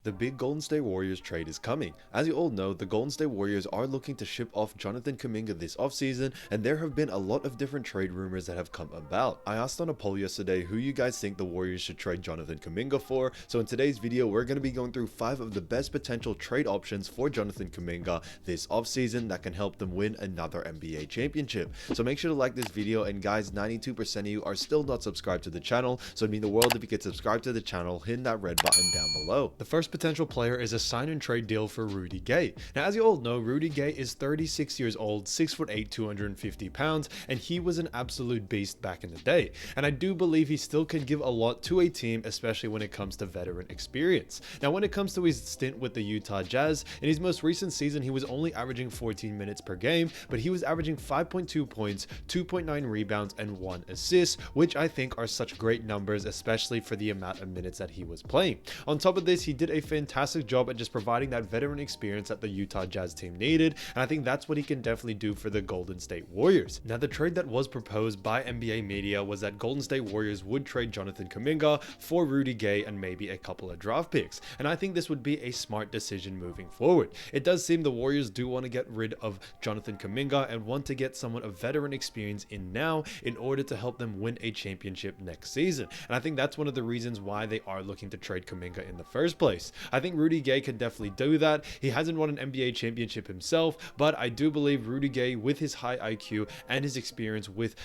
The big Golden State Warriors trade is coming. As you all know, the Golden State Warriors are looking to ship off Jonathan Kuminga this offseason, and there have been a lot of different trade rumors that have come about. I asked on a poll yesterday who you guys think the Warriors should trade Jonathan Kuminga for, so in today's video we're going to be going through 5 of the best potential trade options for Jonathan Kuminga this offseason that can help them win another NBA championship. So make sure to like this video, and guys, 92% of you are still not subscribed to the channel, so it'd mean the world if you could subscribe to the channel, hit that red button down below. The first potential player is a sign and trade deal for Rudy Gay. Now, as you all know, Rudy Gay is 36 years old, 6'8", 250 pounds, and he was an absolute beast back in the day. And I do believe he still can give a lot to a team, especially when it comes to veteran experience. Now, when it comes to his stint with the Utah Jazz, in his most recent season, he was only averaging 14 minutes per game, but he was averaging 5.2 points, 2.9 rebounds, and 1 assist, which I think are such great numbers, especially for the amount of minutes that he was playing. On top of this, he did a fantastic job at just providing that veteran experience that the Utah Jazz team needed, and I think that's what he can definitely do for the Golden State Warriors. Now, the trade that was proposed by NBA media was that Golden State Warriors would trade Jonathan Kuminga for Rudy Gay and maybe a couple of draft picks, and I think this would be a smart decision moving forward. It does seem the Warriors do want to get rid of Jonathan Kuminga and want to get someone of veteran experience in now in order to help them win a championship next season, and I think that's one of the reasons why they are looking to trade Kuminga in the first place. I think Rudy Gay can definitely do that. He hasn't won an NBA championship himself, but I do believe Rudy Gay, with his high IQ and his experience with,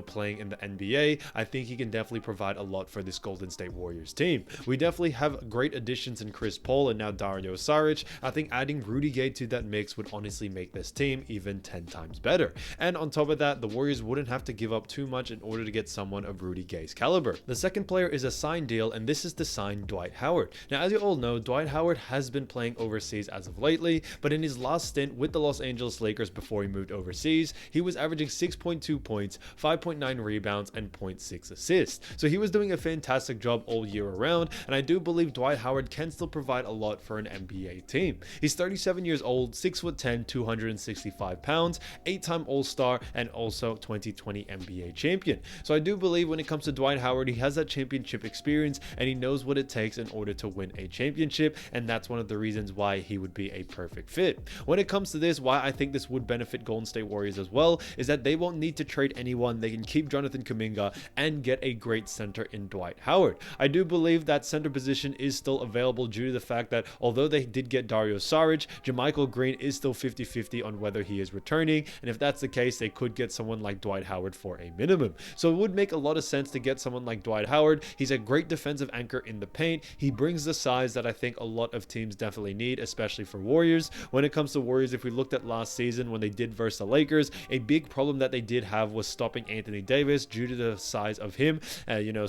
playing in the NBA, I think he can definitely provide a lot for this Golden State Warriors team. We definitely have great additions in Chris Paul and now Dario Saric. I think adding Rudy Gay to that mix would honestly make this team even 10 times better. And on top of that, the Warriors wouldn't have to give up too much in order to get someone of Rudy Gay's caliber. The second player is a signed deal, and this is to sign Dwight Howard. Now, as you all know, Dwight Howard has been playing overseas as of lately, but in his last stint with the Los Angeles Lakers before he moved overseas, he was averaging 6.2 points, 5.9 rebounds, and 0.6 assists. So he was doing a fantastic job all year around, and I do believe Dwight Howard can still provide a lot for an NBA team. He's 37 years old, 6'10", 265 pounds, 8-time All-Star, and also 2020 NBA champion. So I do believe when it comes to Dwight Howard, he has that championship experience, and he knows what it takes in order to win a championship, and that's one of the reasons why he would be a perfect fit. When it comes to this, why I think this would benefit Golden State Warriors as well is that they won't need to trade anyone. They can keep Jonathan Kuminga and get a great center in Dwight Howard. I do believe that center position is still available due to the fact that although they did get Dario Saric, JaMychal Green is still 50-50 on whether he is returning, and if that's the case, they could get someone like Dwight Howard for a minimum. So it would make a lot of sense to get someone like Dwight Howard. He's a great defensive anchor in the paint. He brings the size that I think a lot of teams definitely need, especially for Warriors. When it comes to Warriors, if we looked at last season when they did versus the Lakers, a big problem that they did have was stopping Anthony Davis due to the size of him,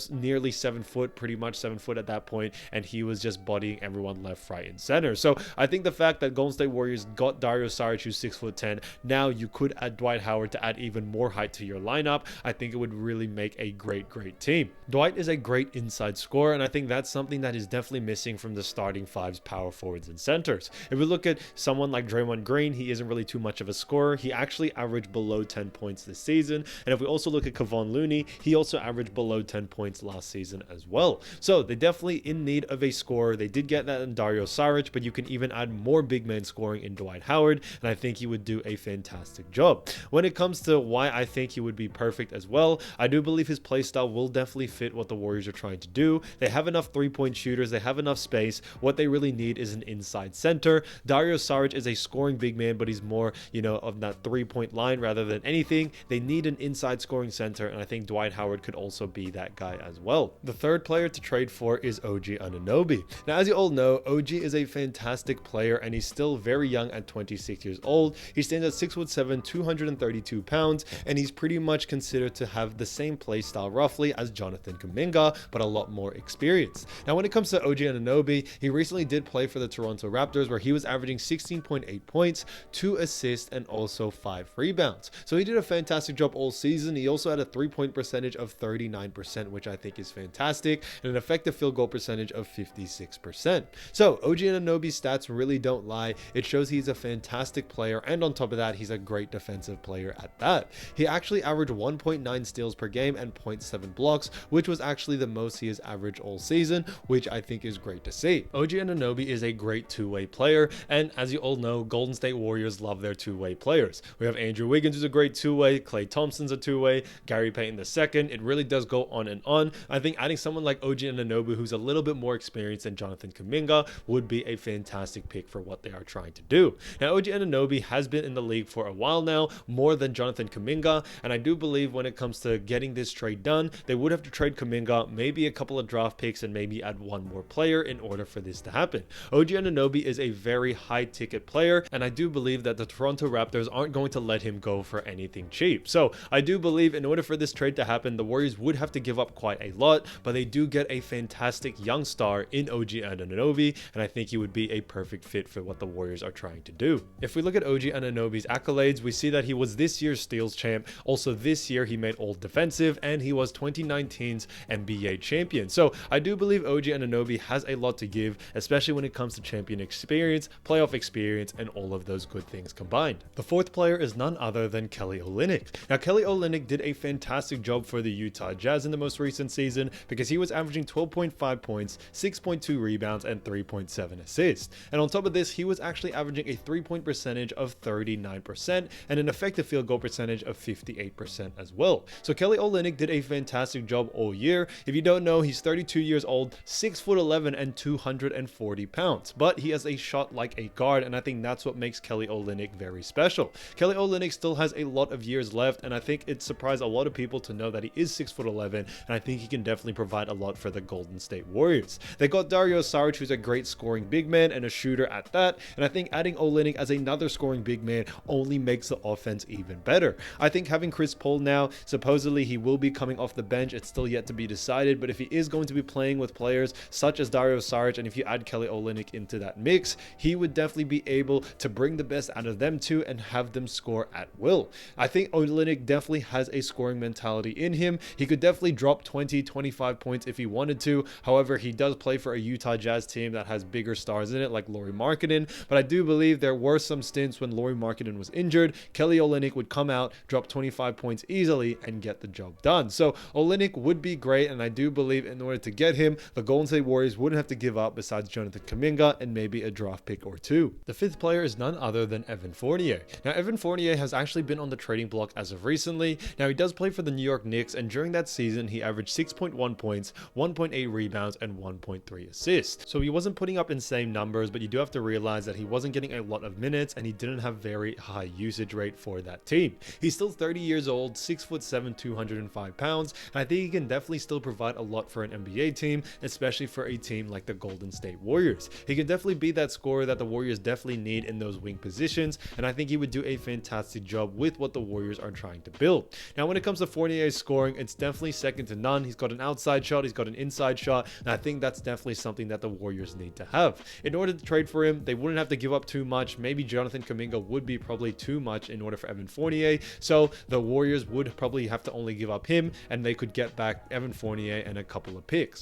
nearly 7 foot, pretty much 7 foot at that point, and he was just bodying everyone left, right, and center. So I think the fact that Golden State Warriors got Dario Saric, who's 6'10", now you could add Dwight Howard to add even more height to your lineup. I think it would really make a great team. Dwight is a great inside scorer, and I think that's something that is definitely missing from the starting five's power forwards and centers. If we look at someone like Draymond Green, he isn't really too much of a scorer. He actually averaged below 10 points this season. And if we also look at Kevon Looney, he also averaged below 10 points last season as well. So they're definitely in need of a scorer. They did get that in Dario Saric, but you can even add more big man scoring in Dwight Howard, and I think he would do a fantastic job. When it comes to why I think he would be perfect as well, I do believe his play style will definitely fit what the Warriors are trying to do. They have enough three-point shooters. They have enough space. What they really need is an inside center. Dario Saric is a scoring big man, but he's more, of that three-point line rather than anything. They need an inside scoring center, and I think Dwight Howard could also be that guy as well. The third player to trade for is OG Anunoby. Now, as you all know, OG is a fantastic player, and he's still very young at 26 years old. He stands at 6'7", 232 pounds, and he's pretty much considered to have the same play style roughly as Jonathan Kuminga, but a lot more experience. Now, when it comes to OG Anunoby, he recently did play for the Toronto Raptors, where he was averaging 16.8 points, 2 assists, and also 5 rebounds. So he did a fantastic job all season. He also had a 3-point percentage of 39%, which I think is fantastic, and an effective field goal percentage of 56%. So OG Anunoby's stats really don't lie. It shows he's a fantastic player, and on top of that, he's a great defensive player at that. He actually averaged 1.9 steals per game and 0.7 blocks, which was actually the most he has averaged all season, which I think is great to see. NBA. OG Anunoby is a great two-way player, and as you all know, Golden State Warriors love their two-way players. We have Andrew Wiggins, who's a great two-way, Klay Thompson's a two-way, Gary Payton II. It really does go on and on. I think adding someone like OG Anunoby, who's a little bit more experienced than Jonathan Kuminga, would be a fantastic pick for what they are trying to do. Now, OG Anunoby has been in the league for a while now, more than Jonathan Kuminga, and I do believe when it comes to getting this trade done, they would have to trade Kuminga, maybe a couple of draft picks, and maybe add one more player in order for this to happen. OG Anunoby is a very high ticket player, and I do believe that the Toronto Raptors aren't going to let him go for anything cheap. So I do believe in order for this trade to happen, the Warriors would have to give up quite a lot, but they do get a fantastic young star in OG Anunoby, and I think he would be a perfect fit for what the Warriors are trying to do. If we look at OG Anunoby's accolades, we see that he was this year's steals champ. Also this year he made all defensive, and he was 2019's NBA champion. So I do believe OG Anunoby has a lot to give, especially when it comes to champion experience, playoff experience, and all of those good things combined. The fourth player is none other than Kelly Olynyk. Now, Kelly Olynyk did a fantastic job for the Utah Jazz in the most recent season because he was averaging 12.5 points, 6.2 rebounds, and 3.7 assists. And on top of this, he was actually averaging a 3-point percentage of 39% and an effective field goal percentage of 58% as well. So Kelly Olynyk did a fantastic job all year. If you don't know, he's 32 years old, 6'11", and 240 pounds, but he has a shot like a guard, and I think that's what makes Kelly Olynyk very special. Kelly Olynyk still has a lot of years left, and I think it surprised a lot of people to know that he is 6'11", and I think he can definitely provide a lot for the Golden State Warriors. They got Dario Saric, who's a great scoring big man and a shooter at that, and I think adding Olynyk as another scoring big man only makes the offense even better. I think having Chris Paul now, supposedly he will be coming off the bench, it's still yet to be decided, but if he is going to be playing with players such as Dario Saric, and if you add Kelly Olynyk into that mix, he would definitely be able to bring the best out of them too and have them score at will. I think Olynyk definitely has a scoring mentality in him. He could definitely drop 20-25 points if he wanted to. However, he does play for a Utah Jazz team that has bigger stars in it like Lauri Markkanen, but I do believe there were some stints when Lauri Markkanen was injured. Kelly Olynyk would come out, drop 25 points easily, and get the job done. So Olynyk would be great, and I do believe in order to get him, the Golden State Warriors wouldn't have to give up besides Jonathan Kuminga and maybe a draft pick or two. The fifth player is none other than Evan Fournier. Now, Evan Fournier has actually been on the trading block as of recently. Now, he does play for the New York Knicks, and during that season, he averaged 6.1 points, 1.8 rebounds, and 1.3 assists. So he wasn't putting up insane numbers, but you do have to realize that he wasn't getting a lot of minutes, and he didn't have very high usage rate for that team. He's still 30 years old, 6'7", 205 pounds, and I think he can definitely still provide a lot for an NBA team, especially for a team like the Golden State Warriors. He can definitely be that scorer that the Warriors definitely need in those wing positions, and I think he would do a fantastic job with what the Warriors are trying to build. Now, when it comes to Fournier's scoring, it's definitely second to none. He's got an outside shot, he's got an inside shot, and I think that's definitely something that the Warriors need to have. In order to trade for him, they wouldn't have to give up too much. Maybe Jonathan Kuminga would be probably too much in order for Evan Fournier, so the Warriors would probably have to only give up him, and they could get back Evan Fournier and a couple of picks.